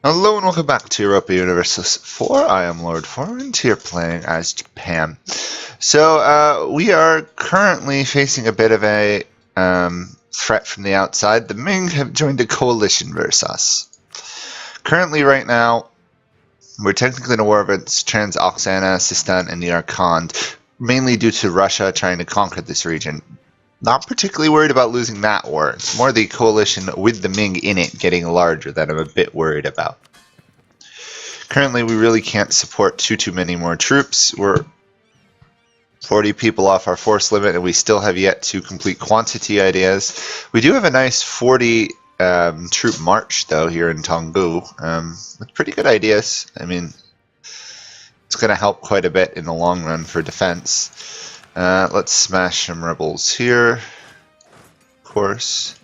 Hello and welcome back to Europa Universalis 4. I am Lord Forwind here playing as Japan. So we are currently facing a bit of a threat from the outside. The Ming have joined a coalition versus us. Currently right now, we're technically in a war against Trans-Oxana, Sistan, and Yarkand, mainly due to Russia trying to conquer this region. Not particularly worried about losing that war. It's more the coalition with the Ming in it getting larger that I'm a bit worried about. Currently, we really can't support too many more troops. We're 40 people off our force limit, and we still have yet to complete quantity ideas. We do have a nice 40 troop march, though, here in Tonggu, with pretty good ideas. I mean, it's going to help quite a bit in the long run for defense. Let's smash some rebels here, of course.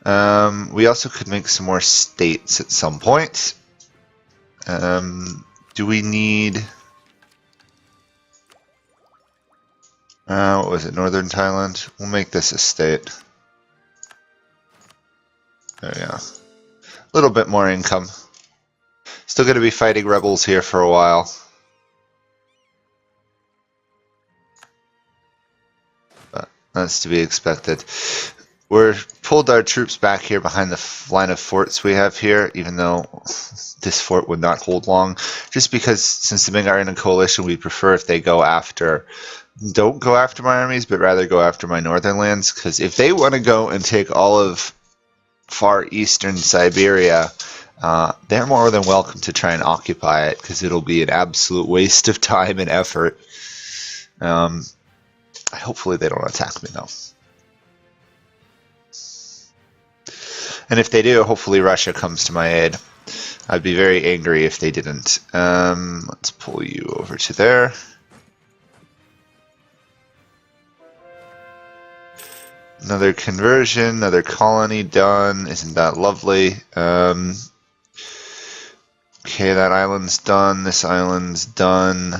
We also could make some more states at some point. Do we need... what was it, Northern Thailand? We'll make this a state. There we go. A little bit more income. Still going to be fighting rebels here for a while. That's to be expected. We're pulled our troops back here behind the line of forts we have here, even though this fort would not hold long. Just because since the Ming are in a coalition, we prefer if they go after... Don't go after my armies, but rather go after my northern lands. Because if they want to go and take all of far eastern Siberia, they're more than welcome to try and occupy it, because it'll be an absolute waste of time and effort. Hopefully they don't attack me, though. And if they do, hopefully Russia comes to my aid. I'd be very angry if they didn't. Let's pull you over to there. Another conversion, another colony done. Isn't that lovely? Okay, that island's done. This island's done.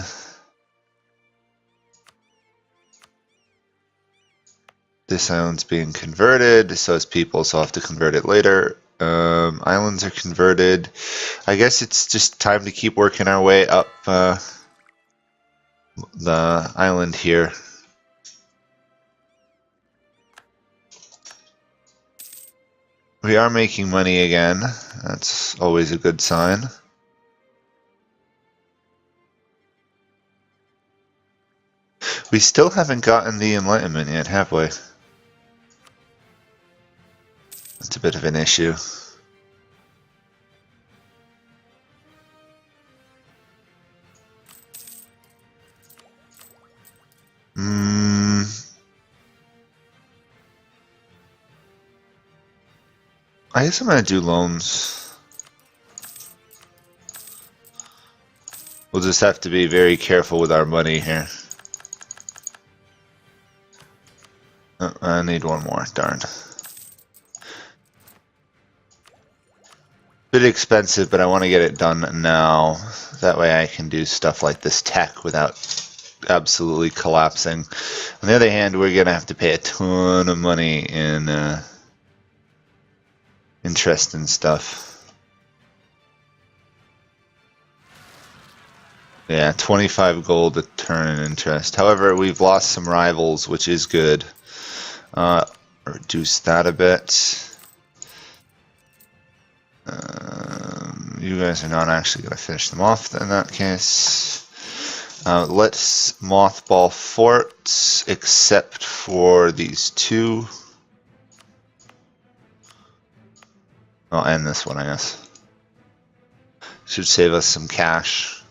This island's being converted, so is people, so I'll have to convert it later. Islands are converted. I guess it's just time to keep working our way up the island here. We are making money again. That's always a good sign. We still haven't gotten the Enlightenment yet, have we? That's a bit of an issue. I guess I'm going to do loans. We'll just have to be very careful with our money here. Oh, I need one more, darn. Bit expensive, but I want to get it done now. That way I can do stuff like this tech without absolutely collapsing. On the other hand, we're going to have to pay a ton of money in interest and stuff. Yeah, 25 gold a turn in interest. However, we've lost some rivals, which is good. Reduce that a bit. You guys are not actually going to finish them off in that case. Let's mothball forts, except for these two. I'll end this one, I guess. Should save us some cash.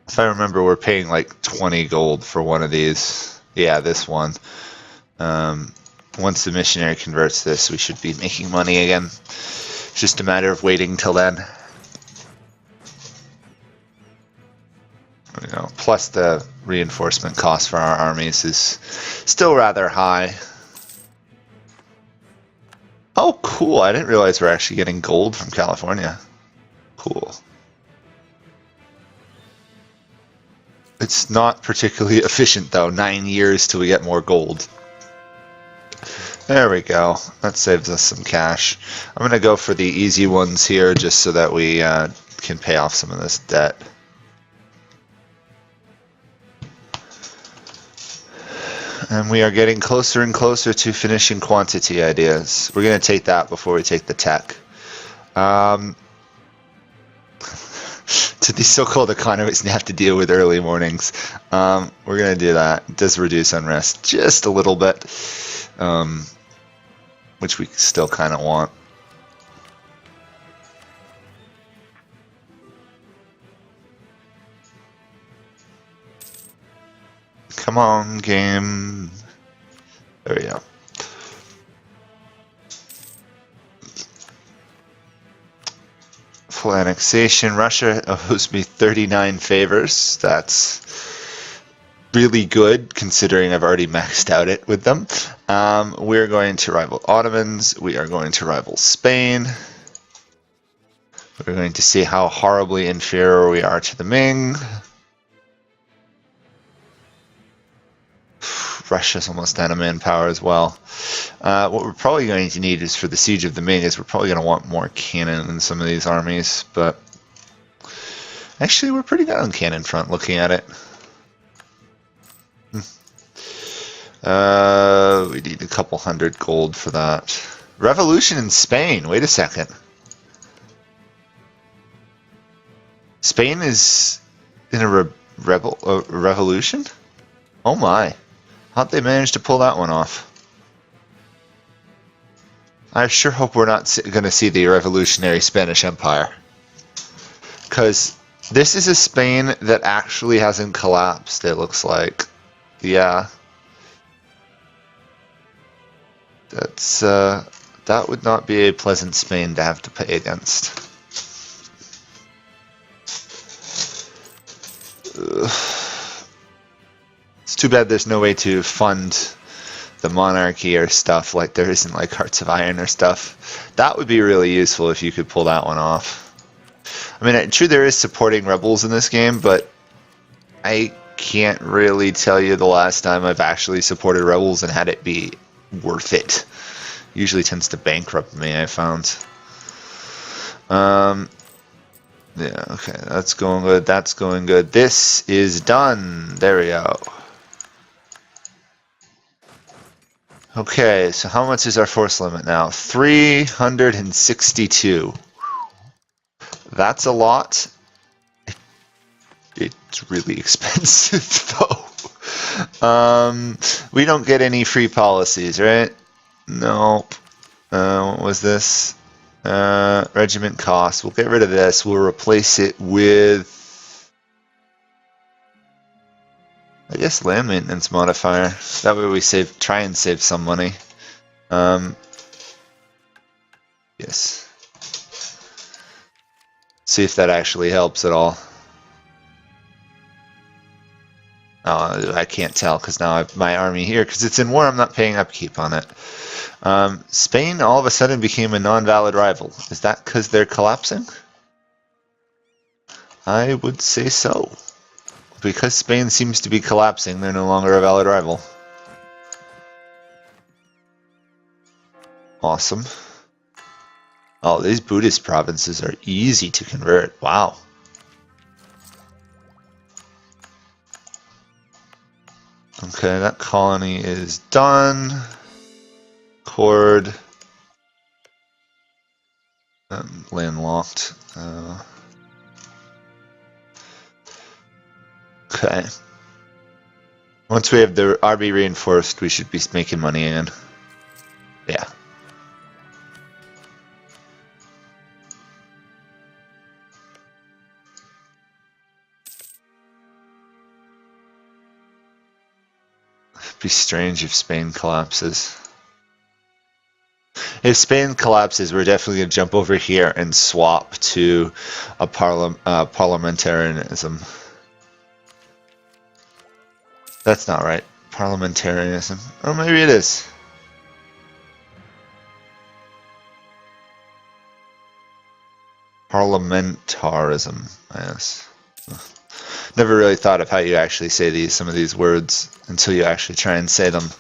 If I remember, we're paying like 20 gold for one of these. Yeah, this one. Once the missionary converts this, we should be making money again. It's just a matter of waiting till then. There we go. Plus the reinforcement cost for our armies is still rather high. Oh, cool. I didn't realize we're actually getting gold from California. Cool. It's not particularly efficient, though. 9 years till we get more gold. There we go. That saves us some cash. I'm going to go for the easy ones here just so that we can pay off some of this debt. And we are getting closer and closer to finishing quantity ideas. We're going to take that before we take the tech. To these so-called economists who have to deal with early mornings, we're going to do that. It does reduce unrest just a little bit, which we still kind of want. Come on, game. There we go. Full annexation. Russia owes me 39 favors. That's really good, considering I've already maxed out it with them. We're going to rival Ottomans. We are going to rival Spain. We're going to see how horribly inferior we are to the Ming. Russia's almost out of manpower as well. What we're probably going to need is for the siege of the Ming is we're probably going to want more cannon in some of these armies, but actually we're pretty good on cannon front looking at it. We need a couple hundred gold for that. Revolution in Spain. Wait a second. Spain is in a revolution? Oh my. How'd they manage to pull that one off? I sure hope we're not going to see the revolutionary Spanish Empire. Because this is a Spain that actually hasn't collapsed, it looks like. Yeah. That's, that would not be a pleasant Spain to have to pay against. Ugh. It's too bad there's no way to fund the monarchy or stuff, like there isn't like Hearts of Iron or stuff. That would be really useful if you could pull that one off. I mean, true there is supporting rebels in this game, but I can't really tell you the last time I've actually supported rebels and had it be worth it. Usually tends to bankrupt me, I found. Yeah, okay, that's going good, that's going good. This is done. There we go. Okay, so how much is our force limit now? 362. That's a lot. It's really expensive, though. We don't get any free policies, right? Nope. What was this? Regiment cost. We'll get rid of this. We'll replace it with, I guess, land maintenance modifier. That way we try and save some money. Yes. See if that actually helps at all. Oh, I can't tell because now I have my army here. Because it's in war, I'm not paying upkeep on it. Spain all of a sudden became a non-valid rival. Is that because they're collapsing? I would say so. Because Spain seems to be collapsing, they're no longer a valid rival. Awesome. Oh, these Buddhist provinces are easy to convert. Wow. Okay, that colony is done. Cord. Landlocked. Okay. Once we have the RB reinforced, we should be making money again. Yeah. It'd be strange if Spain collapses. If Spain collapses, we're definitely going to jump over here and swap to a parliamentarianism. That's not right. Parliamentarianism. Or maybe it is. Parliamentarism, yes. Never really thought of how you actually say some of these words until you actually try and say them.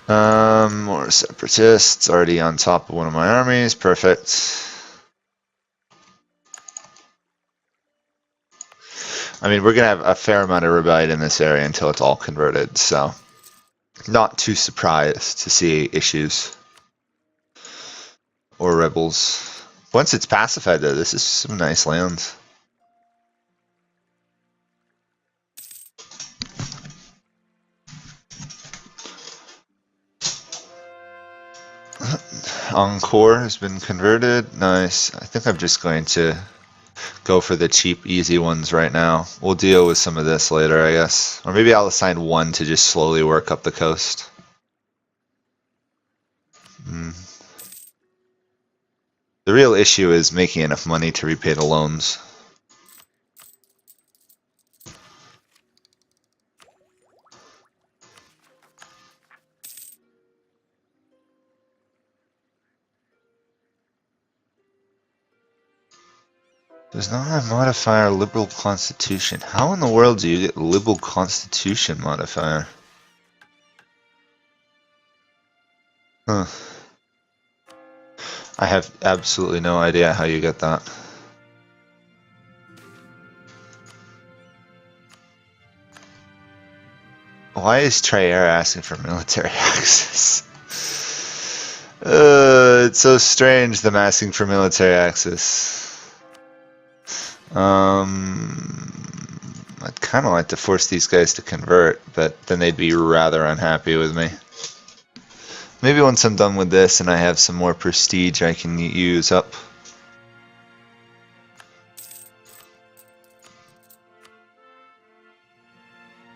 More separatists already on top of one of my armies. Perfect. I mean, we're going to have a fair amount of rebellion in this area until it's all converted, so not too surprised to see issues or rebels. Once it's pacified, though, this is some nice lands. Encore has been converted. Nice. I think I'm just going to go for the cheap, easy ones right now. We'll deal with some of this later, I guess. Or maybe I'll assign one to just slowly work up the coast. The real issue is making enough money to repay the loans. Does not have modifier liberal constitution. How in the world do you get liberal constitution modifier? Huh. I have absolutely no idea how you get that. Why is Traer asking for military access? It's so strange, them asking for military access. I'd kind of like to force these guys to convert, but then they'd be rather unhappy with me. Maybe once I'm done with this and I have some more prestige I can use up.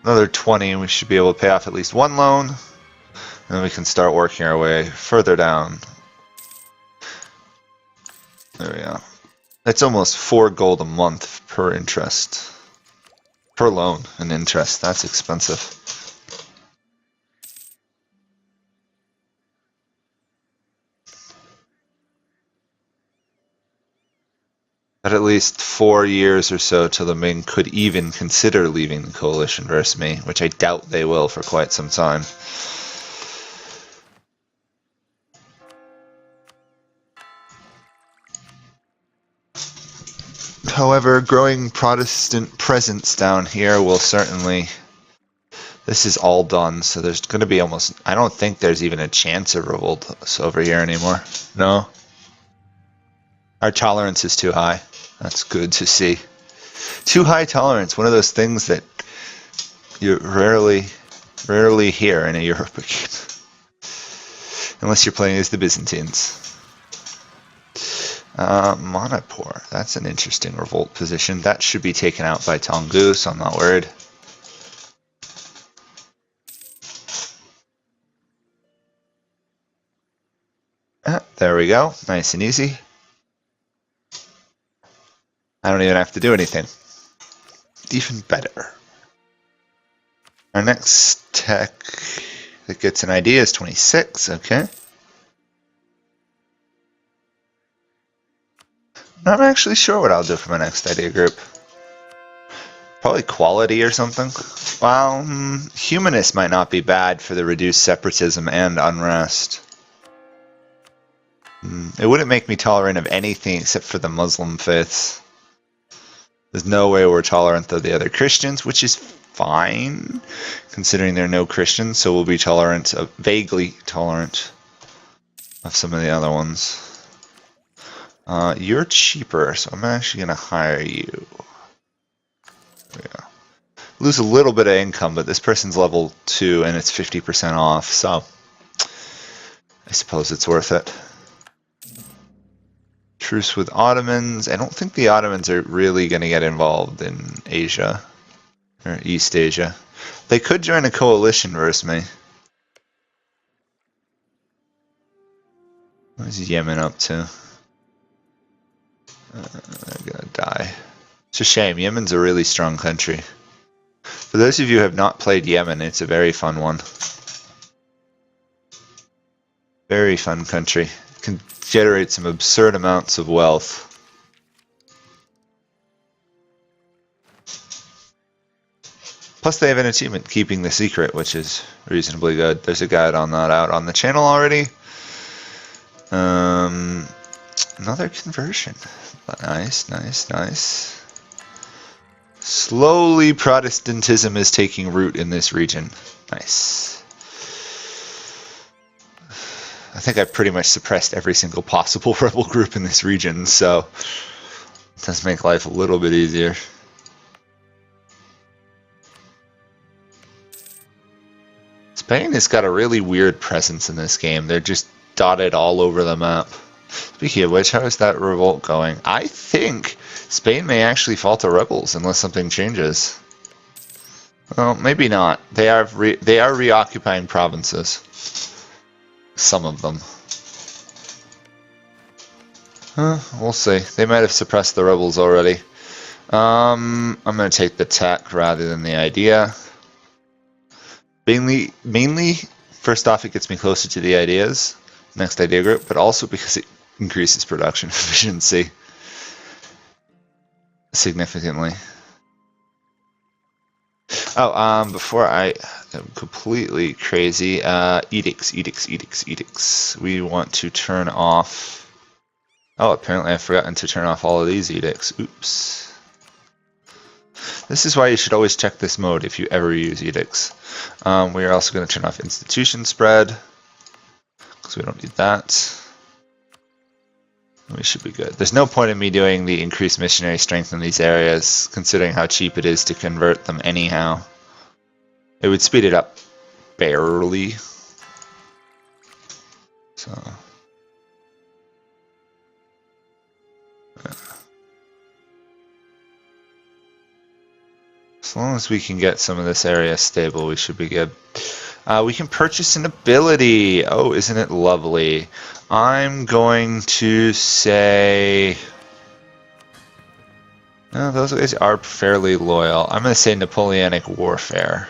Another 20 and we should be able to pay off at least one loan. And then we can start working our way further down. There we go. That's almost 4 gold a month per interest. Per loan and interest. That's expensive. But at least 4 years or so till the Ming could even consider leaving the coalition versus me, which I doubt they will for quite some time. However, growing Protestant presence down here will certainly... This is all done, so there's going to be almost... I don't think there's even a chance of revolt over here anymore. No? Our tolerance is too high. That's good to see. Too high tolerance, one of those things that you rarely hear in a Europa game. Unless you're playing as the Byzantines. Manipur, that's an interesting revolt position. That should be taken out by Tonggu, so I'm not worried. There we go, nice and easy. I don't even have to do anything. Even better. Our next tech that gets an idea is 26, okay. Not actually sure what I'll do for my next idea group. Probably quality or something. Well, humanist might not be bad for the reduced separatism and unrest. It wouldn't make me tolerant of anything except for the Muslim faiths. There's no way we're tolerant of the other Christians, which is fine, considering there are no Christians, so we'll be tolerant of, vaguely tolerant of some of the other ones. You're cheaper, so I'm actually going to hire you. There we go. Lose a little bit of income, but this person's level 2 and it's 50% off, so I suppose it's worth it. Truce with Ottomans. I don't think the Ottomans are really going to get involved in Asia, or East Asia. They could join a coalition versus me. What is Yemen up to? I'm gonna die. It's a shame. Yemen's a really strong country. For those of you who have not played Yemen, it's a very fun one. Very fun country. Can generate some absurd amounts of wealth. Plus they have an achievement, keeping the secret, which is reasonably good. There's a guide on that out on the channel already. Another conversion. Nice, nice, nice. Slowly Protestantism is taking root in this region. Nice. I think I've pretty much suppressed every single possible rebel group in this region, so it does make life a little bit easier. Spain has got a really weird presence in this game. They're just dotted all over the map. Speaking of which, how is that revolt going? I think Spain may actually fall to rebels unless something changes. Well, maybe not. They are reoccupying provinces. Some of them. We'll see. They might have suppressed the rebels already. I'm going to take the tech rather than the idea. Mainly, first off, it gets me closer to the ideas, next idea group, but also because it increases production efficiency significantly. Oh, before I am completely crazy, edicts. We want to turn off... Oh, apparently I've forgotten to turn off all of these edicts. Oops. This is why you should always check this mode if you ever use edicts. We are also going to turn off institution spread, because we don't need that. We should be good. There's no point in me doing the increased missionary strength in these areas, considering how cheap it is to convert them anyhow. It would speed it up barely. So... as long as we can get some of this area stable, we should be good. We can purchase an ability. Oh, isn't it lovely? I'm going to say... no, those guys are fairly loyal. I'm going to say Napoleonic Warfare.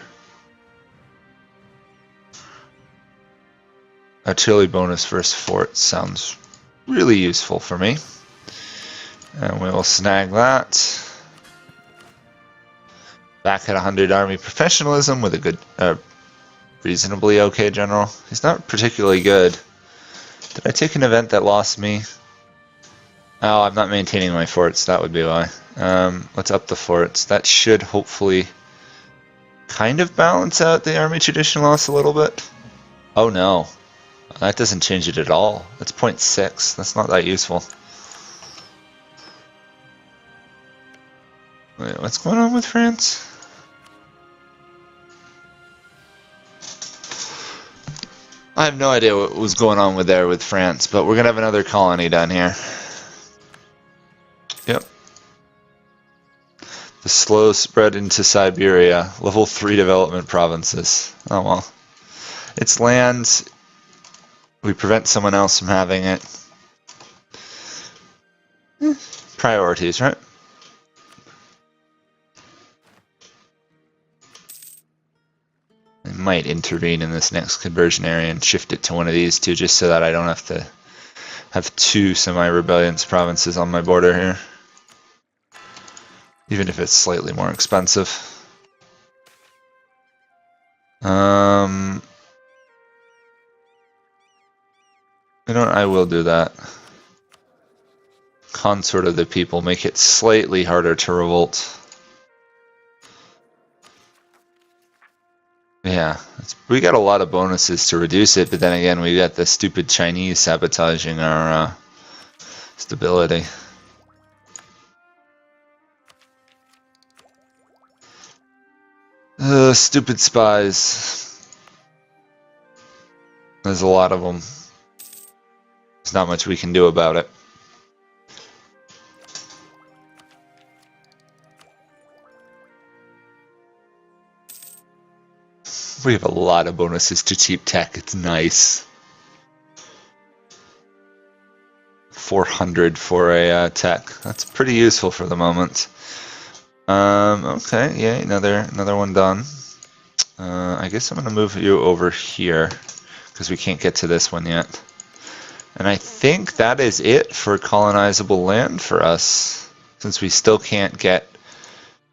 Artillery bonus versus fort sounds really useful for me. And we will snag that. Back at 100 army professionalism with a good, reasonably okay general. He's not particularly good. Did I take an event that lost me? Oh, I'm not maintaining my forts. That would be why. Let's up the forts. That should hopefully kind of balance out the army tradition loss a little bit. Oh no. That doesn't change it at all. That's 0.6. That's not that useful. Wait, what's going on with France? I have no idea what was going on with France, but we're going to have another colony down here. Yep. The slow spread into Siberia. Level 3 development provinces. Oh well. It's land. We prevent someone else from having it. Priorities, right? I might intervene in this next conversion area and shift it to one of these two, just so that I don't have to have two semi-rebellious provinces on my border here. Even if it's slightly more expensive. You know what, I will do that. Consort of the people, make it slightly harder to revolt. Yeah, we got a lot of bonuses to reduce it, but then again, we got the stupid Chinese sabotaging our stability. Stupid spies. There's a lot of them. There's not much we can do about it. We have a lot of bonuses to cheap tech. It's nice. 400 for a tech. That's pretty useful for the moment. Okay, yeah, another one done. I guess I'm gonna move you over here because we can't get to this one yet. And I think that is it for colonizable land for us, since we still can't get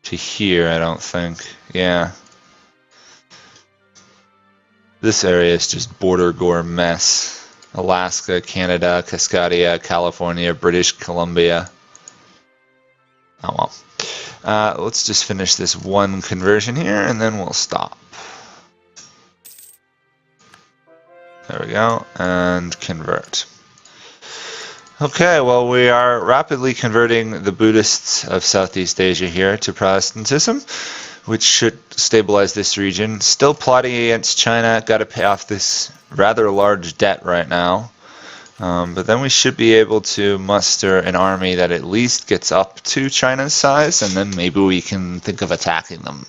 to here. I don't think. Yeah. This area is just border gore mess. Alaska, Canada, Cascadia, California, British Columbia. Oh well. Let's just finish this one conversion here and then we'll stop. There we go, and convert. Okay, well, we are rapidly converting the Buddhists of Southeast Asia here to Protestantism, which should stabilize this region. Still plotting against China, got to pay off this rather large debt right now. But then we should be able to muster an army that at least gets up to China's size, and then maybe we can think of attacking them.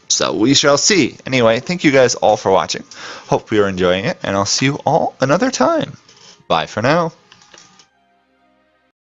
So we shall see. Anyway, thank you guys all for watching. Hope you're enjoying it, and I'll see you all another time. Bye for now.